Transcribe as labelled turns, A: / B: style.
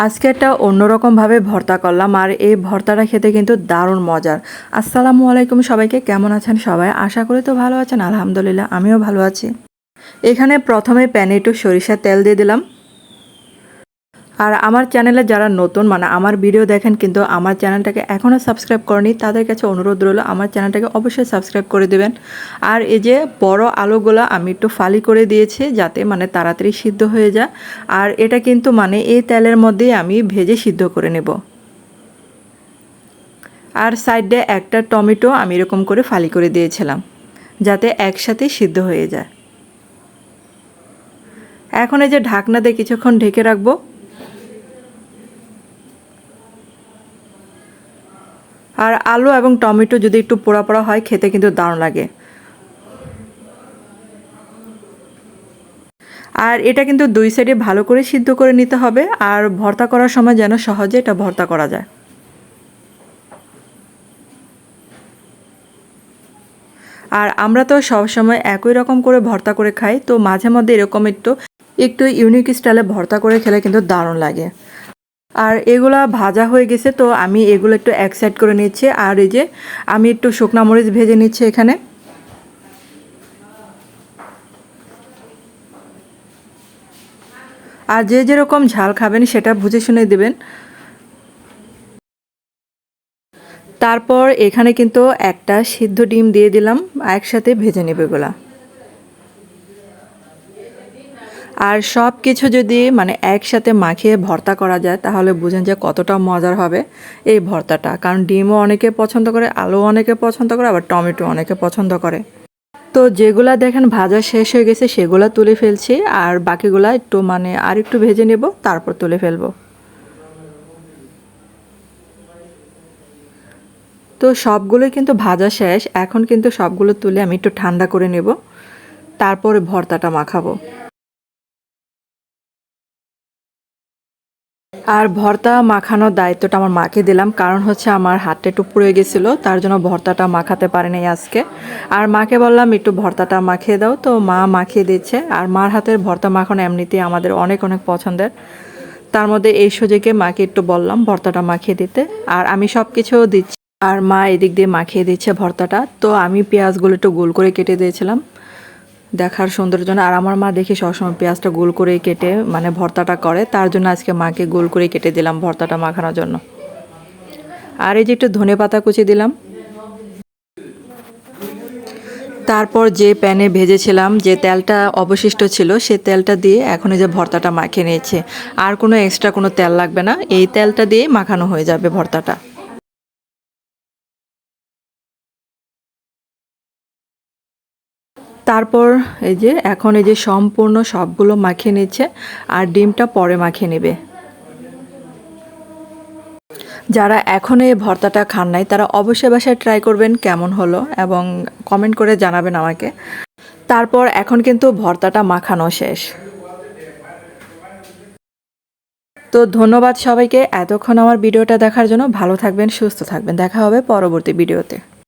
A: আজকে একটা অন্যরকমভাবে ভর্তা করলাম আর এই ভর্তাটা খেতে কিন্তু দারুণ মজার। আসসালামু আলাইকুম সবাইকে, কেমন আছেন সবাই? আশা করি তো ভালো আছেন। আলহামদুলিল্লাহ আমিও ভালো আছি। এখানে প্রথমে প্যানে একটু সরিষার তেল দিয়ে দিলাম। আর আমার চ্যানেলে যারা নতুন আমার ভিডিও দেখেন কিন্তু আমার চ্যানেলটাকে এখনও সাবস্ক্রাইব করেনি, তাদের কাছে অনুরোধ রইল আমার চ্যানেলটাকে অবশ্যই সাবস্ক্রাইব করে দেবেন। আর এই যে বড় আলুগুলো আমি একটু ফালি করে দিয়েছি যাতে তাড়াতাড়ি সিদ্ধ হয়ে যায়। আর এটা কিন্তু এই তেলের মধ্যেই আমি ভেজে সিদ্ধ করে নেব। আর সাইডে একটা টমেটো আমি এরকম করে ফালি করে দিয়েছিলাম যাতে একসাথে সিদ্ধ হয়ে যায়। এখন এই যে ঢাকনা দিয়ে কিছুক্ষণ ঢেকে রাখবো। আর আলু এবং টমেটো যদি একটু পোড়া পোড়া হয় খেতে কিন্তু দারুণ লাগে। আর এটা কিন্তু দুই সাইডে ভালো করে সিদ্ধ করে নিতে হবে, আর ভর্তা করার সময় যেন সহজে এটা ভর্তা করা যায়। আর আমরা তো সবসময় একই রকম করে ভর্তা করে খাই, তো মাঝে মধ্যে এরকম একটু একটু ইউনিক স্টাইলে ভর্তা করে খেলে কিন্তু দারুণ লাগে। আর এগুলা ভাজা হয়ে গেছে, তো আমি এগুলো একটু এক সাইড করে নিচ্ছি। আর এই যে আমি একটু শুকনা মরিচ ভেজে নিচ্ছি এখানে। আর যে যেরকম ঝাল খাবেন সেটা বুঝে শুনে দেবেন। তারপর এখানে কিন্তু একটা সিদ্ধ ডিম দিয়ে দিলাম, একসাথে ভেজে নেবে এগুলা। আর সব কিছু যদি একসাথে মাখিয়ে ভর্তা করা যায় তাহলে বুঝেন যে কতটা মজার হবে এই ভর্তাটা। কারণ ডিমও অনেকে পছন্দ করে, আলুও অনেকে পছন্দ করে, আবার টমেটো অনেকে পছন্দ করে। তো যেগুলা দেখেন ভাজা শেষ হয়ে গেছে সেগুলা তুলে ফেলছি, আর বাকিগুলা একটু আর একটু ভেজে নেব, তারপর তুলে ফেলবো। তো সবগুলোই কিন্তু ভাজা শেষ, এখন কিন্তু সবগুলো তুলে আমি একটু ঠান্ডা করে নেব, তারপরে ভর্তাটা মাখাবো। আর ভর্তা মাখানোর দায়িত্বটা আমার মাকে দিলাম, কারণ হচ্ছে আমার হাতটা একটু পুড়ে গেছিলো, তার জন্য ভর্তাটা মাখাতে পারিনি আজকে। আর মাকে বললাম একটু ভর্তাটা মাখিয়ে দাও, তো মা মাখিয়ে দিচ্ছে। আর মার হাতের ভর্তা মাখানো এমনিতেই আমাদের অনেক অনেক পছন্দের, তার মধ্যে এই সুযোগে মাকে একটু বললাম ভর্তাটা মাখিয়ে দিতে। আর আমি সব কিছু দিচ্ছি, আর মা এদিক দিয়ে মাখিয়ে দিচ্ছে ভর্তাটা। তো আমি পেঁয়াজগুলো একটু গোল করে কেটে দিয়েছিলাম দেখার সৌন্দর্যের জন্য। আর আমার মা দেখি সবসময় পেঁয়াজটা গোল করে কেটে ভর্তাটা করে, তার জন্য আজকে মাকে গোল করে কেটে দিলাম ভর্তাটা মাখানোর জন্য। আর এই যে একটু ধনেপাতা কুচি দিলাম। তারপর যে প্যানে ভেজেছিলাম যে তেলটা অবশিষ্ট ছিল সে তেলটা দিয়ে এখন এই যে ভর্তাটা মাখিয়ে নিয়েছে। আর কোনো এক্সট্রা কোনো তেল লাগবে না, এই তেলটা দিয়ে মাখানো হয়ে যাবে ভর্তাটা। তারপর এই যে এখন এই যে সম্পূর্ণ সবগুলো মাখিয়ে নিচ্ছে, আর ডিমটা পরে মাখিয়ে নেবে। যারা এখনও এই ভর্তাটা খান নাই তারা অবশ্যই বাসায় ট্রাই করবেন কেমন হলো, এবং কমেন্ট করে জানাবেন আমাকে। তারপর এখন কিন্তু ভর্তাটা মাখানো শেষ। তো ধন্যবাদ সবাইকে এতক্ষণ আমার ভিডিওটা দেখার জন্য। ভালো থাকবেন, সুস্থ থাকবেন, দেখা হবে পরবর্তী ভিডিওতে।